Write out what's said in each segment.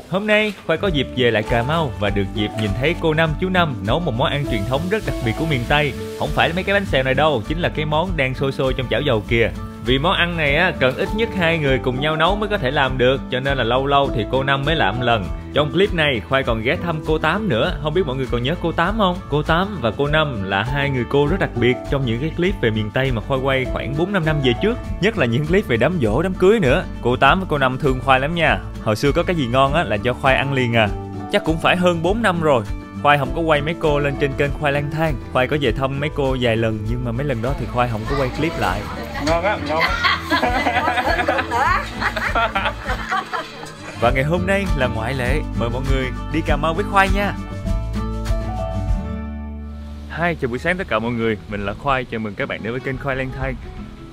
Hôm nay Khoai có dịp về lại Cà Mau và được dịp nhìn thấy cô Năm chú Năm nấu một món ăn truyền thống rất đặc biệt của miền Tây. Không phải mấy cái bánh xèo này đâu, chính là cái món đang sôi sôi trong chảo dầu kìa. Vì món ăn này á, cần ít nhất 2 người cùng nhau nấu mới có thể làm được, cho nên là lâu lâu thì cô Năm mới làm một lần. Trong clip này Khoai còn ghé thăm cô Tám nữa. Không biết mọi người còn nhớ cô Tám không? Cô Tám và cô Năm là hai người cô rất đặc biệt trong những cái clip về miền Tây mà Khoai quay khoảng 4-5 năm về trước. Nhất là những clip về đám giỗ, đám cưới nữa. Cô Tám và cô Năm thương Khoai lắm nha. Hồi xưa có cái gì ngon á là cho Khoai ăn liền à. Chắc cũng phải hơn 4 năm rồi Khoai không có quay mấy cô lên trên kênh Khoai Lang Thang. Khoai có về thăm mấy cô vài lần, nhưng mà mấy lần đó thì Khoai không có quay clip lại. Ngon á, ngon á. Và ngày hôm nay là ngoại lệ, mời mọi người đi Cà Mau với Khoai nha. Hi, chào buổi sáng tất cả mọi người, mình là Khoai, chào mừng các bạn đến với kênh Khoai Lang Thang.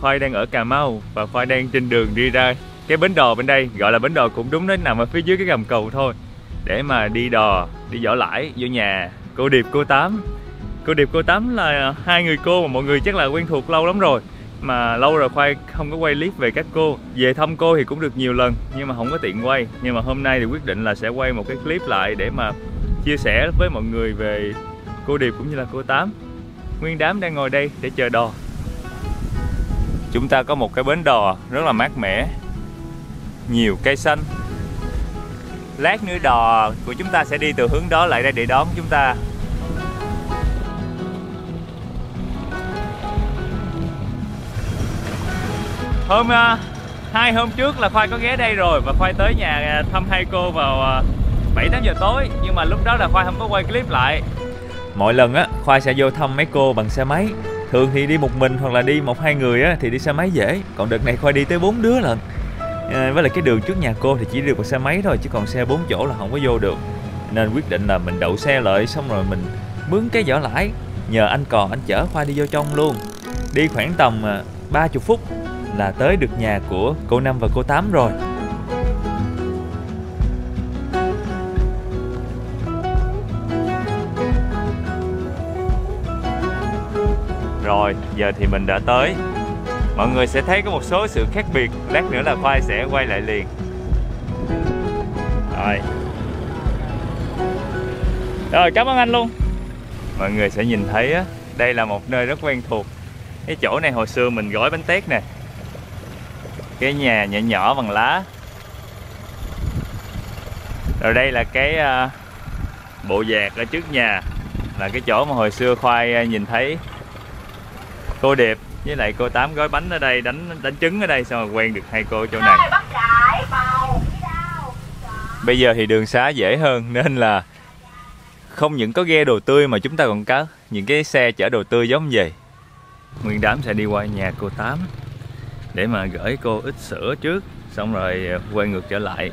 Khoai đang ở Cà Mau và Khoai đang trên đường đi ra cái bến đò bên đây, gọi là bến đò cũng đúng, nó nằm ở phía dưới cái gầm cầu thôi, để mà đi đò, đi Võ Lãi vô nhà cô Điệp, cô Tám. Cô Điệp, cô Tám là hai người cô mà mọi người chắc là quen thuộc lâu lắm rồi, mà lâu rồi Khoai không có quay clip về các cô. Về thăm cô thì cũng được nhiều lần nhưng mà không có tiện quay, nhưng mà hôm nay thì quyết định là sẽ quay một cái clip lại để mà chia sẻ với mọi người về cô Điệp cũng như là cô Tám. Nguyên đám đang ngồi đây để chờ đò. Chúng ta có một cái bến đò rất là mát mẻ, nhiều cây xanh. Lát nữa đò của chúng ta sẽ đi từ hướng đó lại đây để đón chúng ta. Hai hôm trước là Khoai có ghé đây rồi và Khoai tới nhà thăm hai cô vào 7-8 giờ tối, nhưng mà lúc đó là Khoai không có quay clip lại. Mọi lần á Khoai sẽ vô thăm mấy cô bằng xe máy. Thường thì đi một mình hoặc là đi 1-2 người á thì đi xe máy dễ, còn đợt này Khoai đi tới 4 đứa lần. Với lại cái đường trước nhà cô thì chỉ được bằng xe máy thôi, chứ còn xe 4 chỗ là không có vô được. Nên quyết định là mình đậu xe lại, xong rồi mình mướn cái Võ Lãi, nhờ anh Cò anh chở Khoai đi vô trong luôn. Đi khoảng tầm 30 phút là tới được nhà của cô Năm và cô Tám rồi. Rồi, giờ thì mình đã tới. Mọi người sẽ thấy có một số sự khác biệt, lát nữa là Khoai sẽ quay lại liền. Rồi, cảm ơn anh luôn. Mọi người sẽ nhìn thấy á, đây là một nơi rất quen thuộc. Cái chỗ này hồi xưa mình gói bánh tét nè. Cái nhà nhỏ nhỏ bằng lá. Rồi đây là cái bộ dạt ở trước nhà, là cái chỗ mà hồi xưa Khoai nhìn thấy cô Điệp với lại cô Tám gói bánh ở đây, đánh trứng ở đây, xong rồi quen được hai cô ở chỗ này. Bây giờ thì đường xá dễ hơn nên là không những có ghe đồ tươi mà chúng ta còn có những cái xe chở đồ tươi giống vậy. Nguyên đám sẽ đi qua nhà cô Tám để mà gửi cô ít sữa trước, xong rồi quay ngược trở lại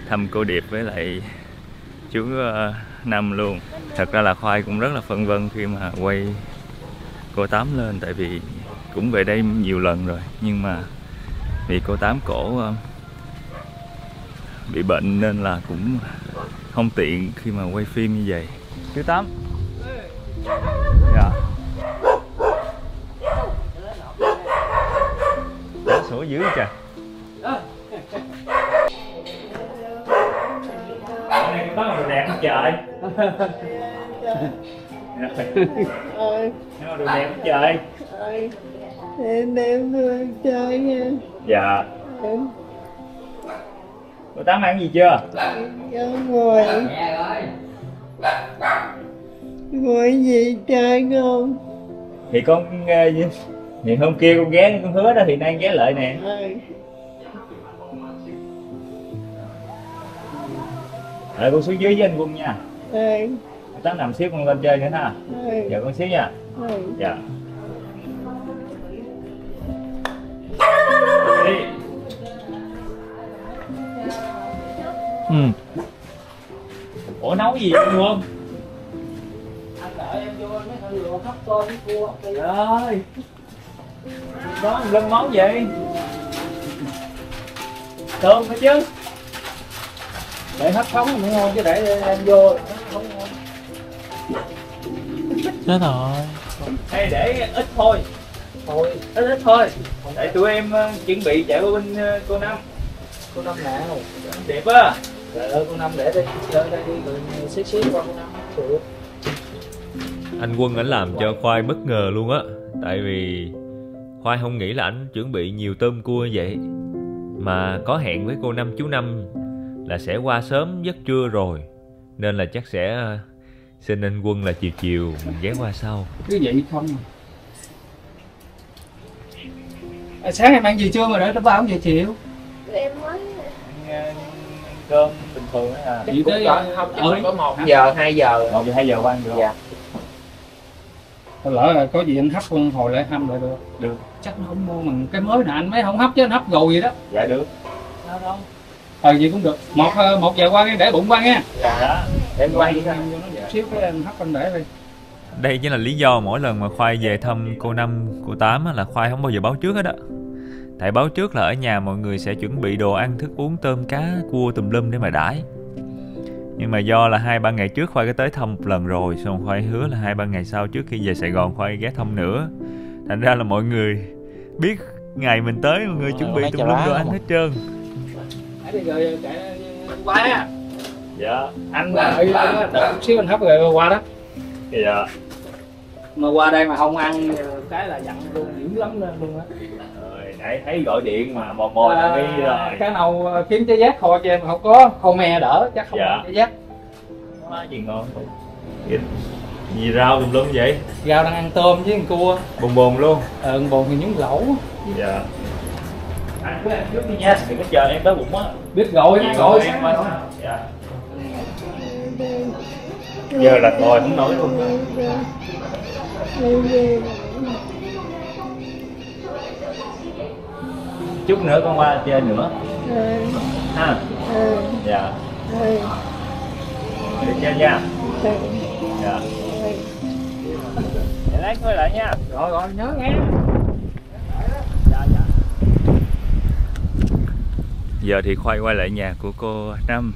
thăm cô Điệp với lại chú Năm luôn. Thật ra là Khoai cũng rất là phân vân khi mà quay cô Tám lên, tại vì cũng về đây nhiều lần rồi, nhưng mà vì cô Tám cổ bị bệnh nên là cũng không tiện khi mà quay phim như vậy. Chú Tám. Dạ. Đá sủa dữ kìa. Cái này có đồ đẹp không trời? Nó đồ đẹp không trời? Em đem đưa em chơi nha. Dạ. Cô Tám ăn gì chưa? Ngồi. Ngồi gì chơi không? Thì con thì hôm kia con ghé con hứa đó thì nay ghé lại nè. Rồi con xuống dưới với anh Quân nha. Cô Tám nằm xíu con lên chơi nữa ha. Dạ con xíu nha. Dạ. Đi. Ủa nấu gì vậy không? Anh đợi em vô mấy thằng lùa hấp tôm với cua. Trời ơi. Đó lân món vậy? Tôm phải chứ. Để hấp phóng mới ngon chứ để em vô không ngon. Chết rồi. Hay để ít thôi. Ít thôi. Để tụi em chuẩn bị chạy qua bên cô Năm. Cô Năm nào? Đẹp á. Trời ơi cô Năm để đây chơi đây đi rồi xíu xíu qua cô Năm được. Anh Quân ảnh làm cho Khoai bất ngờ luôn á. Tại vì Khoai không nghĩ là ảnh chuẩn bị nhiều tôm cua như vậy. Mà có hẹn với cô Năm chú Năm là sẽ qua sớm giấc trưa rồi. Nên là chắc sẽ xin anh Quân là chiều chiều mình ghé qua sau. Cứ vậy không à, sáng em ăn gì chưa mà để tới 3 giờ chiều? Em mới Ăn cơm bình thường á à. Chị tới không có 1 giờ 2 giờ. 1 giờ 2 giờ ăn được. Dạ. Lỡ là có gì anh hấp con hồi lại hâm lại được. Được. Chắc nó không mua mà cái mới nè anh mới không hấp chứ anh hấp gầu gì đó. Dạ được. Sao đâu. Gì cũng được. 1 giờ qua cái để bụng qua nha. Dạ. Em quay cho nó xíu cái anh hấp anh để đi. Đây chính là lý do mỗi lần mà Khoai về thăm cô Năm, cô Tám là Khoai không bao giờ báo trước hết á. Tại báo trước là ở nhà mọi người sẽ chuẩn bị đồ ăn, thức uống, tôm, cá, cua tùm lum để mà đãi. Nhưng mà do là 2-3 ngày trước Khoai có tới thăm một lần rồi, xong Khoai hứa là 2-3 ngày sau trước khi về Sài Gòn Khoai ghé thăm nữa. Thành ra là mọi người biết ngày mình tới, mọi người chuẩn bị tùm lum đồ ăn hết trơn. Để đi rồi qua á. Dạ. Anh đợi chút xíu anh hấp rồi qua đó. Dạ. Mà qua đây mà không ăn cái là giận luôn, dữ lắm lên luôn á. Rồi, nãy thấy gọi điện mà mò mò là đi rồi. Cái nào kiếm trái giác kho cho em không có, kho me đỡ chắc không Dạ. có trái giác. Quá gì ngon. Gì rau tùm lum vậy? Rau đang ăn tôm với ăn cua. Bồn bồn luôn. Bồn thì nhúng lẩu. Dạ. Ăn với ăn trước đi nha, đừng có chờ em đói bụng á. Biết gọi Dạ, gọi em sáng qua rồi. dạ. Giờ là ngồi không nói luôn. Chút nữa con qua chơi nữa. Ha. Dạ. Được chơi nha. Dạ. Để lát thôi lại nha. Rồi nhớ nghe. Dạ. Giờ thì Khoai quay lại nhà của cô Năm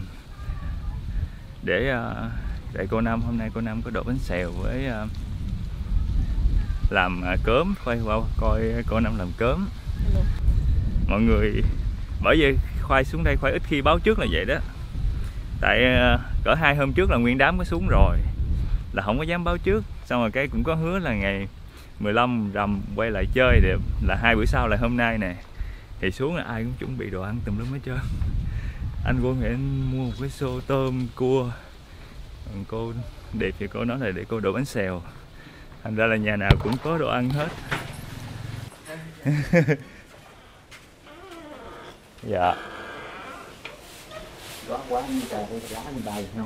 để cô Năm hôm nay cô Năm có đổ bánh xèo với làm cớm. Khoai qua coi cô Năm làm cớm. Mọi người bởi vì Khoai xuống đây Khoai ít khi báo trước là vậy đó. Tại cỡ 2 hôm trước là nguyên đám có xuống rồi, là không có dám báo trước. Xong rồi cái cũng có hứa là ngày 15 rằm quay lại chơi đẹp, là 2 bữa sau là hôm nay nè. Thì xuống là ai cũng chuẩn bị đồ ăn tùm lum hết trơn. Anh Quân thì anh mua một cái xô tôm cua, còn cô Điệp thì cô nói là để cô đổ bánh xèo. Thành ra là nhà nào cũng có đồ ăn hết. Dạ.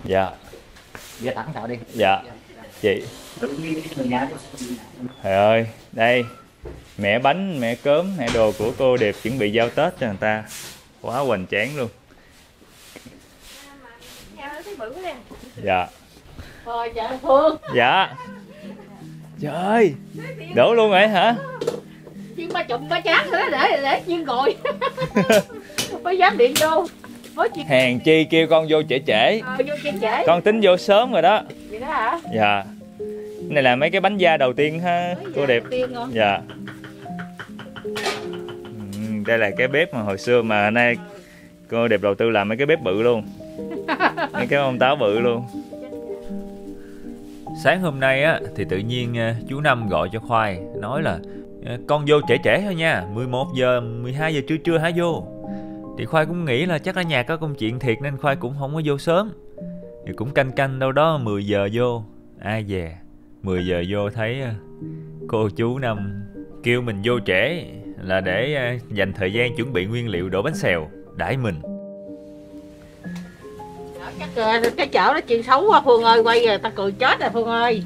Dạ. Ghé thẳng tạo đi. Dạ. Chị. Trời ơi, đây mẹ bánh, mẹ cớm, mẹ đồ của cô Điệp chuẩn bị giao Tết cho người ta. Quá hoành tráng luôn. Dạ. Thôi trời Phương. Dạ. Trời ơi, đổ luôn rồi hả? Chiên ba chụm ba chán nữa để chiên rồi. Mới dám điện vô. Hèn chi kêu con vô trễ trễ. Vô chiên trễ. Con tính vô sớm rồi đó. Vậy đó hả? Dạ. Này là mấy cái bánh da đầu tiên ha cô Điệp. Dạ. Đây là cái bếp mà hồi xưa mà nay cô Điệp đầu tư làm mấy cái bếp bự luôn. Mấy cái ông táo bự luôn. Sáng hôm nay á thì tự nhiên chú Năm gọi cho Khoai nói là con vô trễ trễ thôi nha, 11 giờ 12 giờ trưa hả vô. Thì Khoai cũng nghĩ là chắc ở nhà có công chuyện thiệt nên Khoai cũng không có vô sớm. Thì cũng canh canh đâu đó 10 giờ vô. Ai về 10 giờ vô thấy cô chú Năm kêu mình vô trễ là để dành thời gian chuẩn bị nguyên liệu đổ bánh xèo đãi mình. Chắc cái chợ nó chuyện xấu quá Phương ơi, quay rồi ta cười chết rồi Phương ơi.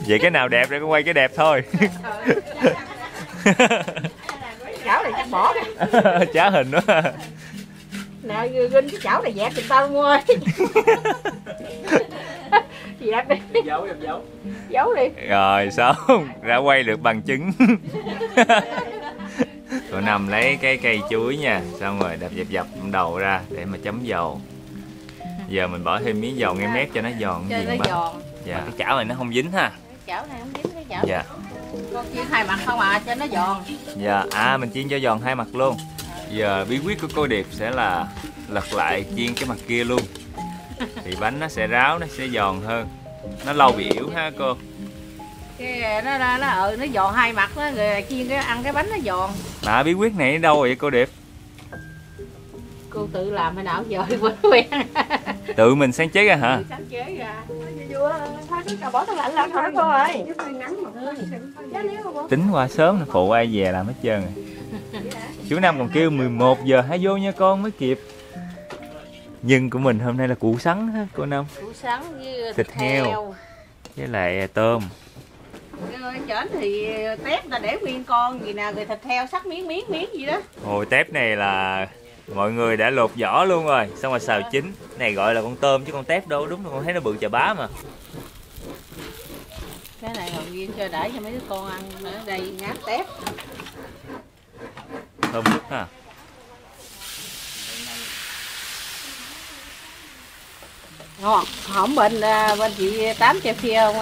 Vậy cái nào đẹp rồi con quay cái đẹp thôi. Chảo này chắc bỏ đi. Chá hình đó. Nè ginh cái chảo này dẹp giùm tao luôn ơi. Dẹp đi. Giấu đi. Rồi xong đã quay được bằng chứng. Cô Năm lấy cái cây chuối nha, xong rồi đập dập đầu ra để mà chấm dầu. Giờ mình bỏ thêm miếng dầu ngay mép cho nó giòn. Cho nó giòn. Dạ. Cái chảo này nó không dính ha. Cái chảo này không dính cái chảo. Dạ. Con chiên 2 mặt không à cho nó giòn. Dạ, mình chiên cho giòn 2 mặt luôn. Giờ bí quyết của cô Điệp sẽ là lật lại chiên cái mặt kia luôn. Thì bánh nó sẽ ráo, nó sẽ giòn hơn, nó lâu bị yếu ha cô. Cái nó giòn hai mặt đó, rồi chiên cái ăn cái bánh nó giòn. Mà bí quyết này ở đâu vậy cô Điệp? Cô tự làm hay nào giờ quen. Tự mình sáng chế ra hả? Sáng chế ra. Bỏ tủ lạnh lại thôi cô ơi. Tính qua sớm là phụ ai về làm hết trơn rồi. Chú Năm còn kêu 11 giờ hãy vô nha con mới kịp. Nhưng của mình hôm nay là củ sắn ha cô Năm. Củ sắn với Thịt heo. Với lại tôm. Cái chén thì tép ta để nguyên con gì nè, rồi thịt heo sắc miếng gì đó. Hồi tép này là mọi người đã lột vỏ luôn rồi, xong rồi xào chín. Này gọi là con tôm chứ con tép đâu, đúng rồi, con thấy nó bự chà bá mà. Cái này hồn nhiên cho để cho mấy đứa con ăn nữa, đây ngát tép. Thơm phức ha. Ngon, hổng bên chị Tám chef kia không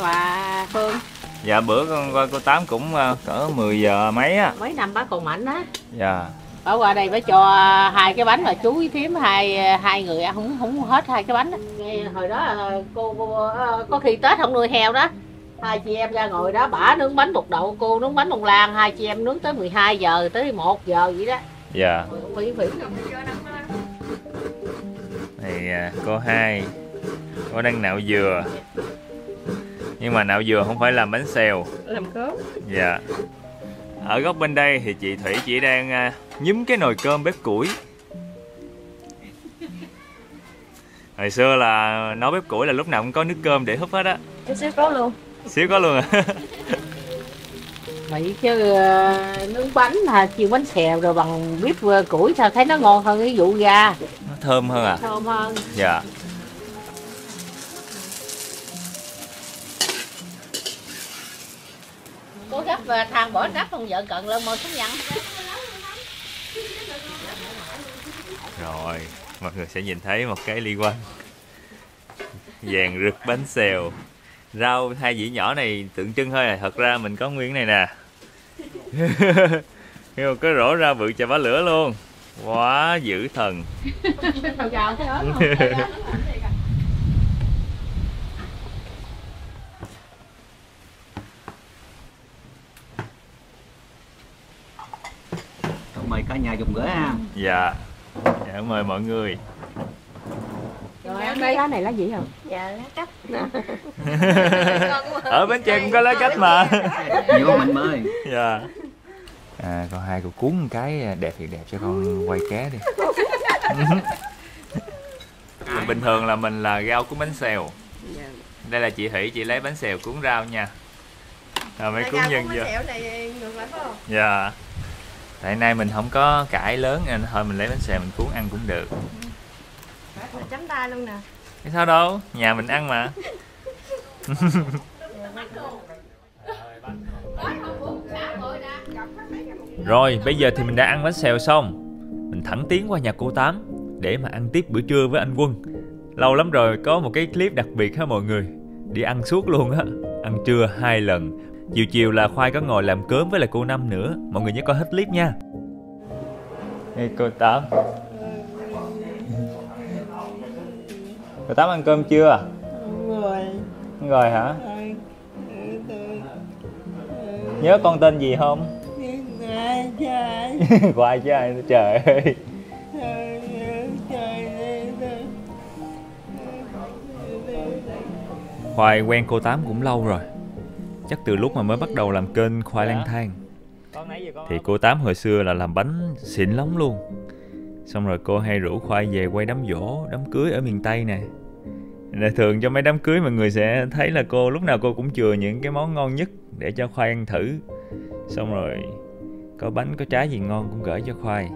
bà Phương? Dạ bữa con coi cô Tám cũng cỡ 10 giờ mấy á. Mấy năm bác còn mạnh á. Dạ. Ở qua đây phải cho hai cái bánh mà chú với thím hai người ăn không hết hai cái bánh đó. Hồi đó cô có khi Tết không nuôi heo đó. Hai chị em ra ngồi đó, bả nướng bánh bột đậu, cô nướng bánh bông lan, hai chị em nướng tới 12 giờ tới 1 giờ vậy đó. Dạ. Phỉ. Này cô Hai, cô đang nạo dừa. Nhưng mà nạo dừa không phải làm bánh xèo. Làm cốm. Dạ. Ở góc bên đây thì chị Thủy chỉ đang nhúm cái nồi cơm bếp củi. Hồi xưa là nấu bếp củi là lúc nào cũng có nước cơm để húp hết á. Xíu có luôn. Xíu có luôn à. Vậy chứ nướng bánh chiên bánh xèo rồi bằng bếp củi sao thấy nó ngon hơn cái vụ ga. Nó thơm hơn à? Thơm hơn. Dạ. Cố gấp than bỏ nắp không vợ cận lên môi xuống nhăn. Rồi, mọi người sẽ nhìn thấy một cái ly quanh vàng rực bánh xèo. Rau hai dĩa nhỏ này tượng trưng thôi à, thật ra mình có nguyên này nè. Nhưng mà cái rổ rau bự chà bá lửa luôn. Quá dữ thần. Mời cả nhà dùng gửi ha. Dạ. Dạ mời mọi người. Rồi ăn đây. Cái này là gì không? Dạ lá cách. Ở Bến Tre cũng có lá cách mà. Vô mình ơi. Dạ. Con Hai cô cuốn một cái đẹp thì đẹp cho con quay ké đi. Bình thường là mình là rau cuốn bánh xèo. Đây là chị Thủy, chị lấy bánh xèo cuốn rau nha. Rồi mấy cuốn nhân vô. Dạ. Tại nay mình không có cải lớn nên thôi mình lấy bánh xèo mình cuốn ăn cũng được. Chấm tay luôn nè. Cái sao đâu, nhà mình ăn mà. Rồi bây giờ thì mình đã ăn bánh xèo xong. Mình thẳng tiến qua nhà cô Tám để mà ăn tiếp bữa trưa với anh Quân. Lâu lắm rồi có một cái clip đặc biệt ha mọi người. Đi ăn suốt luôn á. Ăn trưa 2 lần. Chiều là Khoai có ngồi làm cớm với lại cô Năm nữa. Mọi người nhớ coi hết clip nha. Hey, cô Tám. Cô Tám ăn cơm chưa? Rồi. Rồi hả? Nhớ con tên gì không? Khoai chứ ai nữa trời ơi. Khoai quen cô Tám cũng lâu rồi. Chắc từ lúc mà mới bắt đầu làm kênh Khoai lang thang. Thì cô Tám hồi xưa là làm bánh xịn lắm luôn. Xong rồi cô hay rủ Khoai về quay đám giỗ, đám cưới ở miền Tây nè. Thường cho mấy đám cưới mọi người sẽ thấy là cô lúc nào cô cũng chừa những cái món ngon nhất để cho Khoai ăn thử. Xong rồi có bánh có trái gì ngon cũng gửi cho Khoai.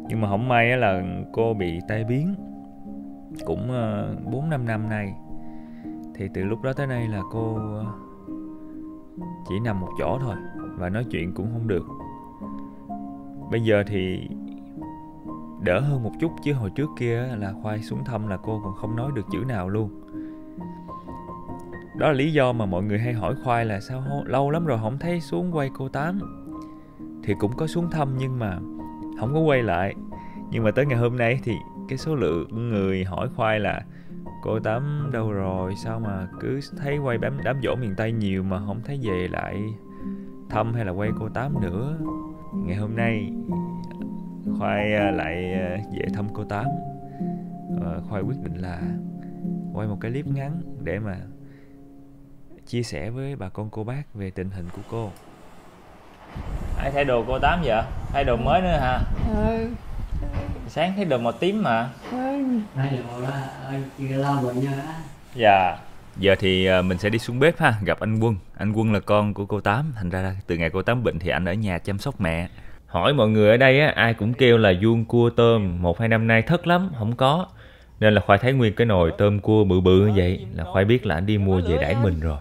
Nhưng mà không may là cô bị tai biến cũng 4-5 năm nay. Thì từ lúc đó tới nay là cô chỉ nằm một chỗ thôi và nói chuyện cũng không được. Bây giờ thì đỡ hơn một chút, chứ hồi trước kia là Khoai xuống thăm là cô còn không nói được chữ nào luôn. Đó là lý do mà mọi người hay hỏi Khoai là sao lâu lắm rồi không thấy xuống quay cô Tám. Thì cũng có xuống thăm nhưng mà không có quay lại. Nhưng mà tới ngày hôm nay thì cái số lượng người hỏi Khoai là cô Tám đâu rồi, sao mà cứ thấy quay đám giỗ miền Tây nhiều mà không thấy về lại thăm hay là quay cô Tám nữa. Ngày hôm nay Khoai lại về thăm cô Tám. Khoai quyết định là quay một cái clip ngắn để mà chia sẻ với bà con cô bác về tình hình của cô. Ai thay đồ cô Tám vậy? Thay đồ mới nữa hả? Sáng thấy đồ màu tím mà. Dạ. Giờ thì mình sẽ đi xuống bếp ha, gặp anh Quân. Anh Quân là con của cô Tám, thành ra từ ngày cô Tám bệnh thì anh ở nhà chăm sóc mẹ. Hỏi mọi người ở đây á, ai cũng kêu là vuông cua tôm 1-2 năm nay thất lắm, không có. Nên là Khoai thấy nguyên cái nồi tôm cua bự bự như vậy là Khoai biết là anh đi mua về đãi mình rồi.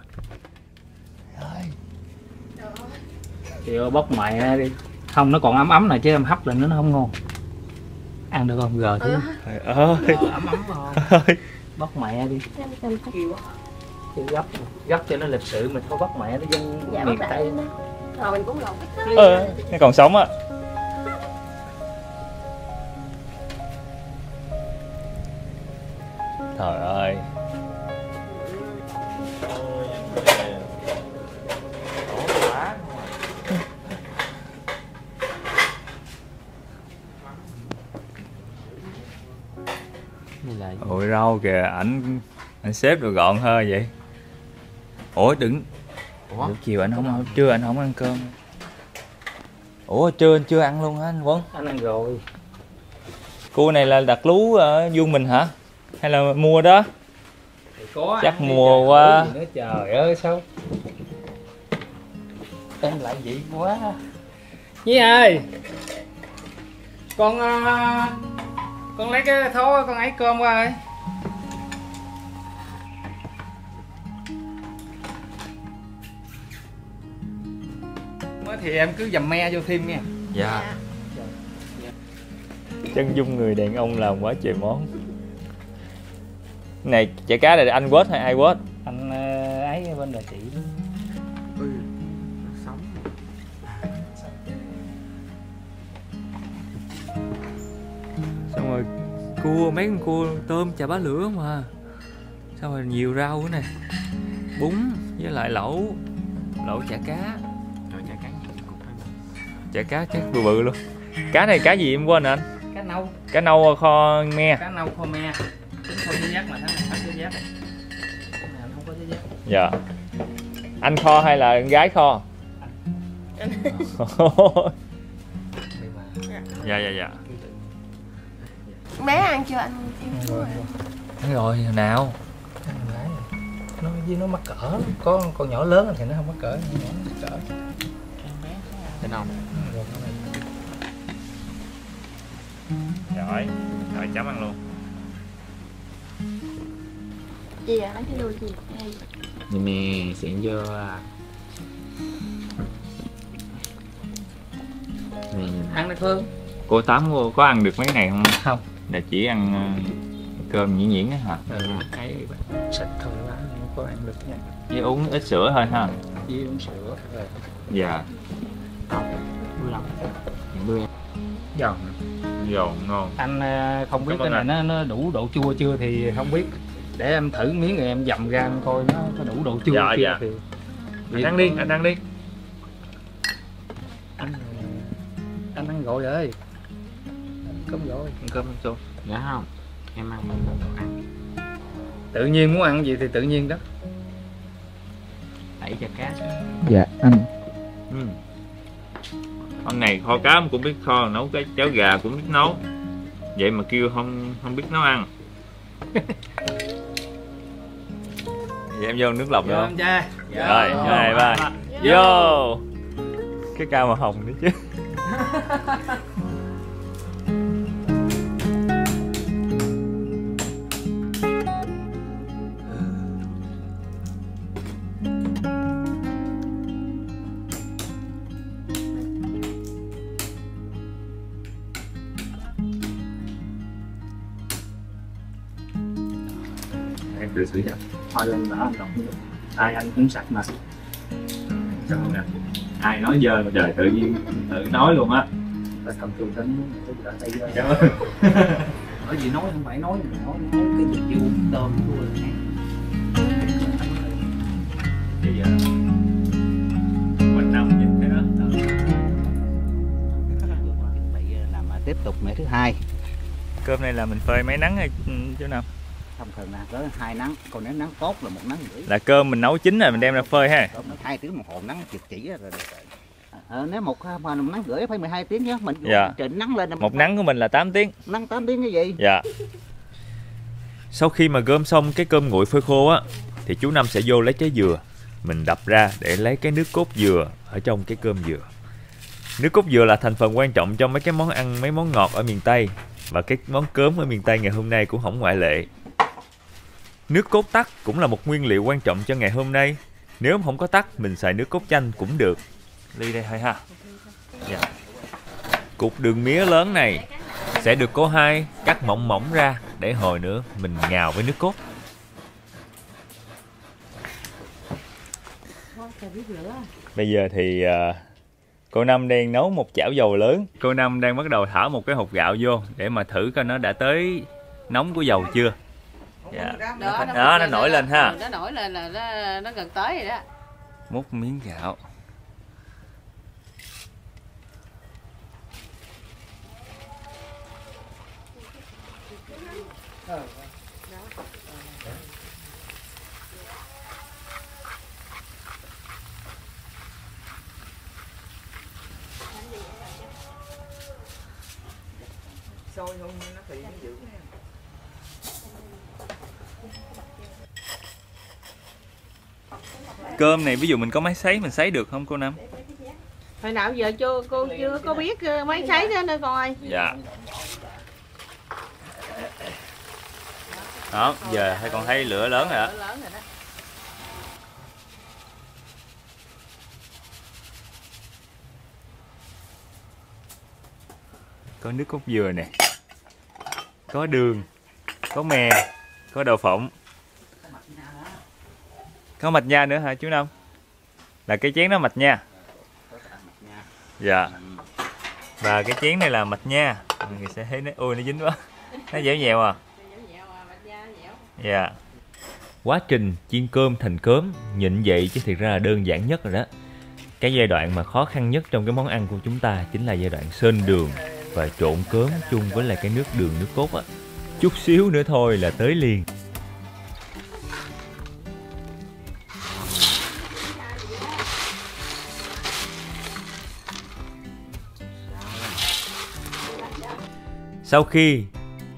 Chịu bóc mẹ đi. Không, nó còn ấm ấm này chứ em hấp lên nó không ngon. Ăn được không? Gờ thứ ấm ấm không? Bóc mẹ đi. Chứ gấp cho nó lịch sự, mình không bóc mẹ nó dân miền Tây. Rồi mình cũng lột Nó còn sống á. Trời ơi. Ôi rau kìa, anh xếp đồ gọn hơn vậy. Ủa đừng. Ủa? Chiều anh không trưa anh không ăn cơm. Ủa trưa anh chưa ăn luôn hả anh Quân? Anh ăn rồi. Cua này là đặt lú ở vuông mình hả? Hay là mua đó? Thì có chắc mua quá. Trời ơi sao? Em lại vậy quá. Nhi ơi. Con lấy cái thố con ấy cơm qua ơi. Mới thì em cứ dầm me vô thêm nha. Dạ. Chân dung người đàn ông làm quá trời món. Này chả cá này anh quết hay ai quết? Anh ấy bên là chị. Sống. Xong rồi cua, mấy con cua tôm chà bá lửa mà. Xong rồi nhiều rau nữa nè. Bún với lại lẩu chả cá. Chả cá chắc bự bự luôn. Cá này cá gì em quên anh? Cá nâu. Cá nâu kho me. Cá nâu kho me. Cũng kho dây dắt mà tháng này dây dắt. Không có dây dắt. Dạ. Anh kho hay là gái kho? Dạ. Bé ăn chưa anh? Ăn rồi nào. Nó với nó mắc cỡ, có con nhỏ lớn thì nó không mắc cỡ, nhỏ mắc cỡ. Thấy không? Rồi chấm ăn luôn. Gì à? Lấy cái đồ gì? Nè, xịn vô à. Ăn đi Phương. Cô Tám có ăn được mấy này không? Không. Là chỉ ăn cơm nhuyễn á hả? Cái sạch thôi đó, không có ăn được nha. Với uống ít sữa thôi ha. Với uống sữa rồi. Dạ. Giòn. Giòn ngon. Anh không biết cái này nó đủ độ chua chưa thì không biết. Để em thử miếng rồi em dầm ra em coi nó có đủ độ chua chưa dạ. Thì Anh ăn đi, anh ăn đi. Anh ăn gọi rồi. Cơm gọi. Ăn cơm ăn xô. Dạ không. Em ăn ăn. Tự nhiên muốn ăn gì thì tự nhiên đó. Đẩy cho cá. Dạ anh. Con này kho cá cũng biết kho, nấu cái cháo gà cũng biết nấu. Vậy mà kêu không biết nấu ăn. Vậy em vô nước lọc nữa không? Rồi, 2, 3. Vô. Cái cao màu hồng nữa chứ. Tự xử nhận thôi lên đã đồng ai anh cũng sạch mà nè, ai nói giờ mà trời tự nhiên tự nói luôn á. Cầm tù tính tay. Cảm ơn. Bởi vì nói không phải nói cái tình yêu tôm của tôi là bây giờ quanh năm như thế đó. chuẩn bị làm tiếp tục ngày thứ hai. Cơm này là mình phơi mấy nắng hay chú Năm? Thông thường là có 2 nắng, còn nếu nắng tốt là 1 nắng rưỡi. Là cơm mình nấu chín rồi mình đem ra phơi ha. Cơm nó 2 tiếng đồng hồ nắng chỉ rồi. Nếu một nắng rưỡi phải 12 tiếng nhé. Mình trịnh nắng lên. Một nắng của mình là 8 tiếng. Nắng 8 tiếng cái gì? Dạ. Sau khi mà gom xong cái cơm nguội phơi khô á thì chú Năm sẽ vô lấy trái dừa. Mình đập ra để lấy cái nước cốt dừa ở trong cái cơm dừa. Nước cốt dừa là thành phần quan trọng trong mấy cái món ăn, mấy món ngọt ở miền Tây. Và cái món cơm ở miền Tây ngày hôm nay cũng không ngoại lệ. Nước cốt tắc cũng là một nguyên liệu quan trọng cho ngày hôm nay. Nếu không có tắc, mình xài nước cốt chanh cũng được. Ly đây thôi ha. Dạ. Cục đường mía lớn này sẽ được cô Hai cắt mỏng mỏng ra để hồi nữa mình ngào với nước cốt. Bây giờ thì cô Năm đang nấu một chảo dầu lớn. Cô Năm đang bắt đầu thả một cái hột gạo vô để mà thử coi nó đã tới nóng của dầu chưa. Dạ. Đó, nó nổi lên ha. Nó nổi lên là nó gần tới rồi đó. Múc miếng gạo. Cơm này ví dụ mình có máy sấy mình sấy được không cô Năm? Hồi nào giờ cô chưa có biết máy sấy đó nữa coi. Dạ. Đó, giờ hay còn thấy lửa lớn rồi đó. Có nước cốt dừa nè, có đường, có mè, có đậu phộng, có mạch nha nữa hả chú Năm? Là cái chén đó mạch nha. Dạ. Và cái chén này là mạch nha. Người sẽ thấy nó ôi nó dính quá. Nó dẻo nhẹo à. Dạ. Quá trình chiên cơm thành cơm nhịn vậy chứ thiệt ra là đơn giản nhất rồi đó. Cái giai đoạn mà khó khăn nhất trong cái món ăn của chúng ta chính là giai đoạn xên đường và trộn cơm chung với lại cái nước đường nước cốt á. Chút xíu nữa thôi là tới liền. Sau khi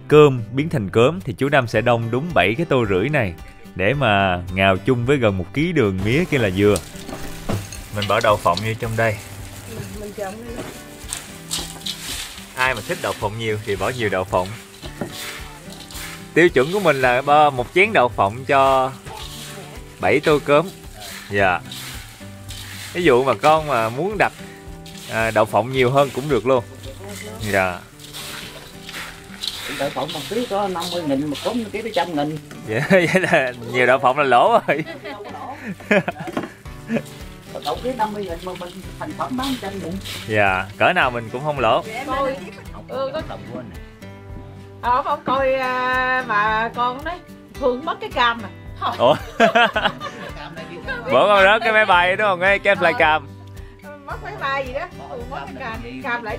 cơm biến thành cơm thì chú Năm sẽ đông đúng 7 cái tô rưỡi này để mà ngào chung với gần 1 kg đường mía kia là dừa. Mình bỏ đậu phộng như trong đây. Ai mà thích đậu phộng nhiều thì bỏ nhiều đậu phộng. Tiêu chuẩn của mình là một chén đậu phộng cho 7 tô cơm. Dạ. Ví dụ mà con mà muốn đặt đậu phộng nhiều hơn cũng được luôn. Dạ. Đậu phộng một ký có 50.000, một cúng ký có 100.000. Vậy là nhiều đậu phộng là lỗ rồi. Đậu ký 50.000 mà mình thành phẩm bán 100.000. Dạ, cỡ nào mình cũng không lỗ. Không coi mà con đấy Phương mất cái cam mà. Ủa? Bữa con rớt cái máy bay đúng không? Cái flycam. Mất máy bay gì đó. Mất cái cam lại.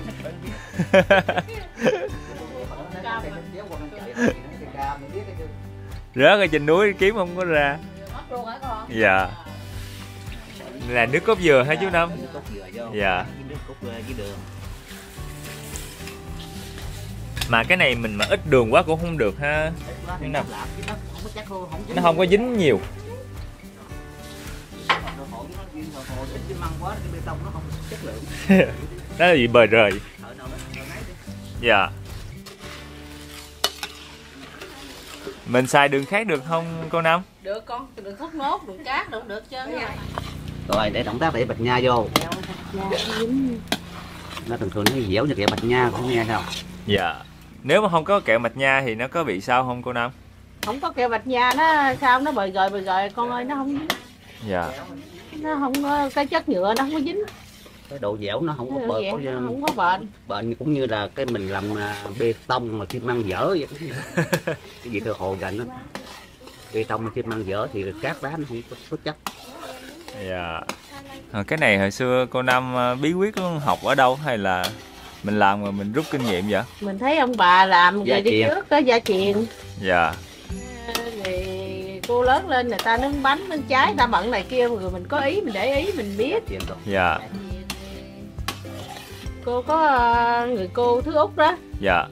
Rớt ở trên núi kiếm không có ra. Mất luôn hả con? Dạ. Là nước cốt dừa hả chú Năm? Dạ. Mà cái này mình mà ít đường quá cũng không được ha. Nó không có dính nhiều. Đó là gì bời rời. Dạ. Mình xài đường khác được không cô Năm? Được con, đường thốt nốt, đường cát cũng được chứ. Rồi để động tác để bạch nha vô. Nó thường thường nó dẻo như kẹo bạch nha không nghe sao? Dạ. Nếu mà không có kẹo mạch nha thì nó có bị sao không cô Năm? Không có kẹo bạch nha nó sao nó bời gời con ơi, nó không dính. Dạ. Nó không có cái chất nhựa nó không có dính. cái độ dẻo nó không có không có bệnh cũng như là cái mình làm bê tông mà khi mang dở vậy. Cái gì cái hồ gành đó bê tông mà khi mang dở thì cát đá nó không có chắc. Dạ. Cái này hồi xưa cô Năm bí quyết học ở đâu hay là mình làm rồi mình rút kinh nghiệm vậy? Mình thấy ông bà làm Gia rồi đi truyền. trước có gia truyền. Dạ. Thì cô lớn lên người ta nướng bánh nướng trái ta bận này kia rồi mình có ý mình để ý mình biết. Dạ. Cô có người cô thứ Út đó. Dạ.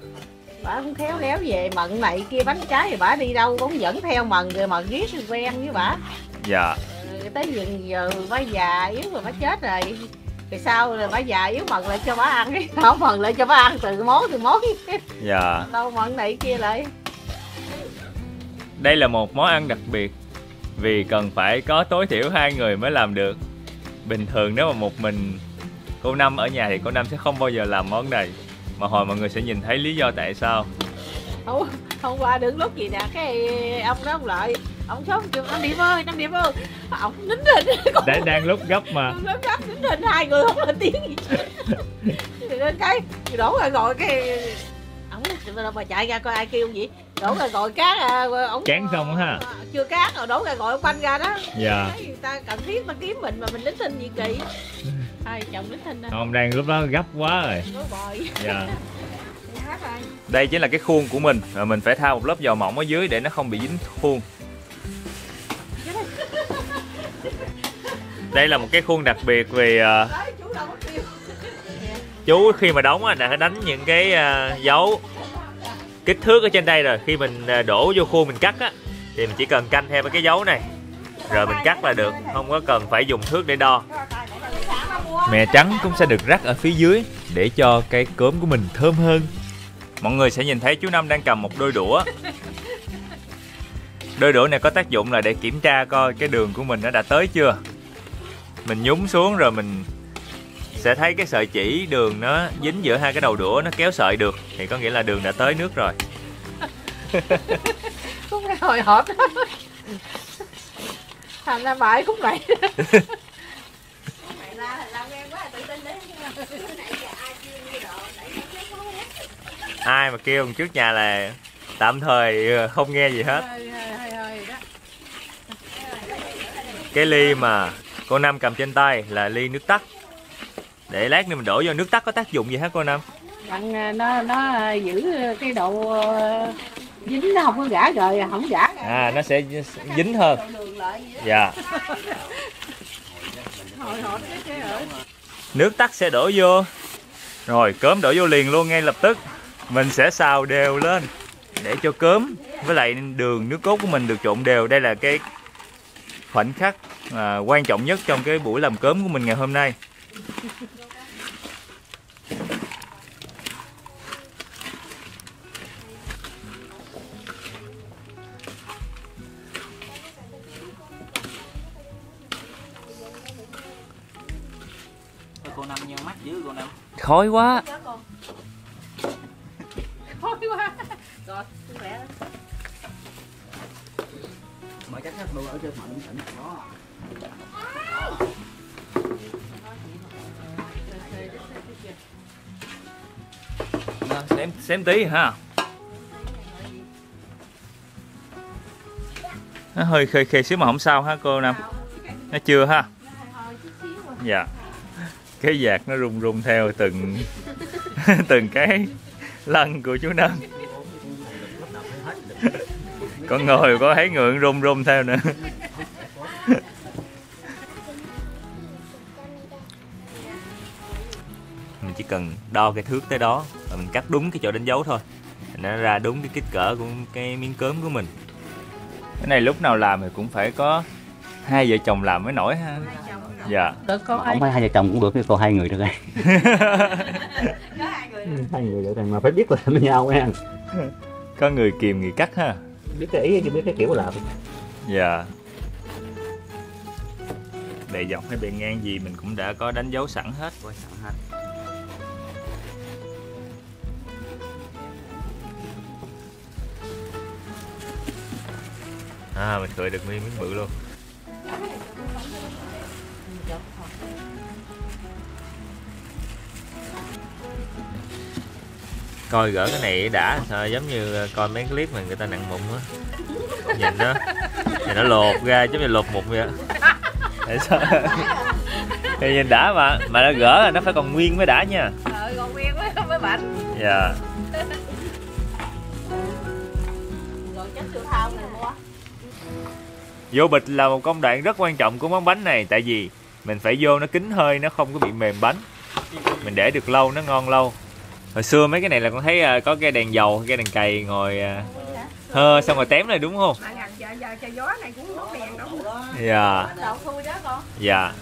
Bà cũng khéo léo về mận này kia bánh trái thì bà đi đâu cũng dẫn theo mần rồi mần ghét rồi quen với bà. Dạ. Rồi tới giờ bà già yếu rồi bà chết rồi. Rồi sau rồi bà già yếu mần lại cho bà ăn, không mần lại cho bà ăn từ món. Dạ. Đâu mận này kia lại. Đây là một món ăn đặc biệt vì cần phải có tối thiểu 2 người mới làm được. Bình thường nếu mà một mình cô Năm ở nhà thì cô Năm sẽ không bao giờ làm món này. Mà hồi mọi người sẽ nhìn thấy lý do tại sao. Hôm qua đứng lúc gì nè, cái ông đó ông Lợi, ông sốt kêu Năm Điệp ơi, ông nín thịt. Đang lúc gấp mà. Lúc gấp nín thịt, hai người không lên tiếng gì chứ. Thì lên cái đổ ra gọi cái ông bà chạy ra coi ai kêu gì, đổ ra gọi cát ông Cán xong ha. Chưa cát rồi đổ ra gọi ông Banh ra đó. Dạ. Người ta cần thiết ta kiếm mình mà mình nín thinh gì kỳ. Hai chồng nín thinh đó. Không, đang lúc đó gấp quá rồi. Bòi. Dạ. Đây chính là cái khuôn của mình, và mình phải thao một lớp dầu mỏng ở dưới để nó không bị dính khuôn. Đây là một cái khuôn đặc biệt vì chú khi mà đóng đã đánh những cái dấu kích thước ở trên đây rồi. Khi mình đổ vô khuôn mình cắt á thì mình chỉ cần canh theo cái dấu này rồi mình cắt là được, không có cần phải dùng thước để đo. Mè trắng cũng sẽ được rắc ở phía dưới để cho cái cốm của mình thơm hơn. Mọi người sẽ nhìn thấy chú Năm đang cầm một đôi đũa. Đôi đũa này có tác dụng là để kiểm tra coi cái đường của mình nó đã tới chưa. Mình nhúng xuống rồi mình sẽ thấy cái sợi chỉ đường nó dính giữa hai cái đầu đũa, nó kéo sợi được thì có nghĩa là đường đã tới nước rồi. Cũng hồi hộp đó. Thành ra bại cũng vậy. Ai mà kêu trước nhà là tạm thời không nghe gì hết. Cái ly mà cô Năm cầm trên tay là ly nước tắt. Để lát nữa mình đổ vô. Nước tắt có tác dụng gì hả cô Năm? Nó giữ cái độ dính, nó không có gã rồi không gã. Nó sẽ dính hơn. Dạ. Nước tắt sẽ đổ vô. Rồi cớm đổ vô liền luôn ngay lập tức. Mình sẽ xào đều lên để cho cớm với lại đường nước cốt của mình được trộn đều. Đây là cái khoảnh khắc quan trọng nhất trong cái buổi làm cớm của mình ngày hôm nay. Cô Năm nheo mắt dữ cô Năm. Khói quá. Khói quá. Rồi, khỏe đó. Mà chắc nó ở trên mạnh tỉnh đó. Xém tí ha. Nó hơi khê khê xíu mà không sao ha cô Năm. Nó chưa ha. Dạ. Cái dạt nó rung rung theo từng từng cái lăn của chú Năm. Có ngồi có thấy ngượng rung rung theo nữa. Mình chỉ cần đo cái thước tới đó và mình cắt đúng cái chỗ đánh dấu thôi, nó ra đúng cái kích cỡ của cái miếng cớm của mình. Cái này lúc nào làm thì cũng phải có hai vợ chồng làm mới nổi ha. Dạ. Không phải hai vợ chồng cũng được, cô hai người được đây. Hai người được mà phải biết là với nhau nha. Có người kìm người cắt ha. Biết cái ý, biết cái kiểu làm. Dạ. Bề dọc hay bề ngang gì mình cũng đã có đánh dấu sẵn hết. Mình khởi được miếng bự luôn. Coi gỡ cái này đã sao, giống như coi mấy clip mà người ta nặng mụn á, nhìn nó lột ra giống như lột mụn vậy á. Tại sao? Thì nhìn đã mà nó gỡ là nó phải còn nguyên mới đã nha. Còn nguyên mới bệnh. Dạ. Rồi chắc siêu thao này mua. Vô bịch là một công đoạn rất quan trọng của món bánh này, tại vì mình phải vô nó kín hơi, nó không có bị mềm bánh. Mình để được lâu nó ngon lâu. Hồi xưa mấy cái này là con thấy có cái đèn dầu, cái đèn cày ngồi hơ xong rồi tém này đúng không? Giờ gió này cũng đốt đèn đâu. Dạ. Đậu thui đó con. Dạ.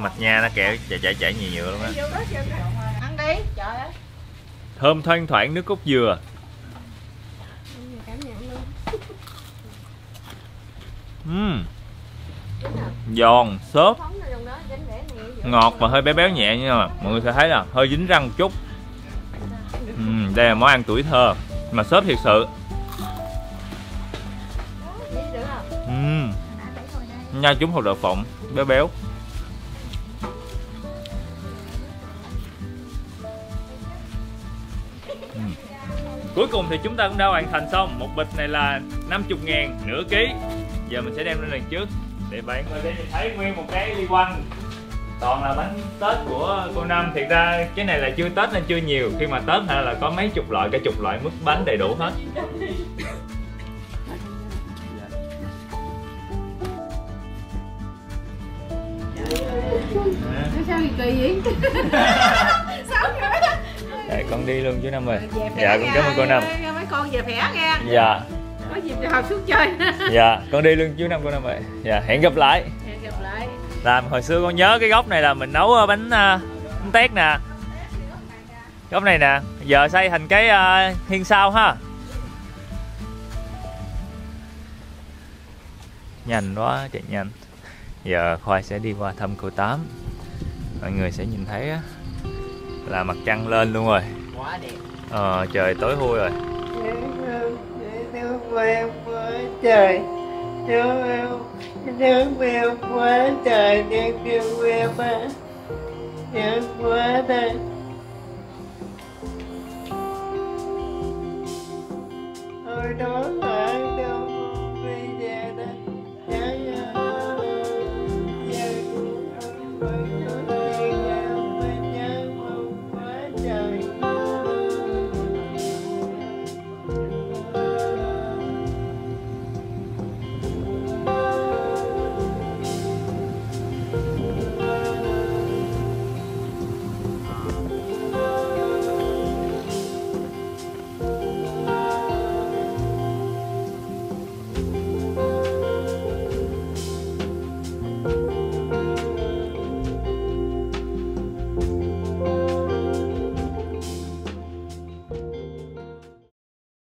Mạch nha nó kẹo chảy nhiều nhiều luôn á. Ăn đi, trời ơi. Thơm thoang thoảng nước cốt dừa. Giòn, xốp, ngọt và hơi béo béo nhẹ, nhưng mà mọi người sẽ thấy là hơi dính răng một chút. Đây là món ăn tuổi thơ mà xốp thiệt sự. Nha trúng hột đậu phộng béo béo. Cuối cùng thì chúng ta cũng đã hoàn thành xong. Một bịch này là 50.000, nửa ký. Giờ mình sẽ đem lên lần trước để bạn có thể nhìn thấy nguyên một cái ly quanh. Toàn là bánh Tết của cô Năm. Thiệt ra cái này là chưa Tết nên chưa nhiều. Khi mà Tết là có mấy chục loại, cả chục loại mức bánh đầy đủ hết. Sao kỳ vậy? Dạ, con đi luôn chú Năm ơi. Dạ, con cảm ơn cô Năm. Mấy con về khỏe nghe. Dạ. Có dịp cho học xuống chơi. Dạ, con đi luôn chú Năm cô Năm ơi. Dạ, hẹn gặp lại. Hẹn gặp lại. Làm hồi xưa con nhớ cái góc này là mình nấu bánh tét nè. Góc này nè, giờ xây thành cái hiên sau ha. Nhanh quá, chạy nhanh. Giờ Khoai sẽ đi qua thăm cô Tám. Mọi người sẽ nhìn thấy á, là mặt trăng lên luôn rồi. Quá đẹp. Trời tối thui rồi. Trời thương em quá trời, thương em á, thương quá đây. Hồi đó hả?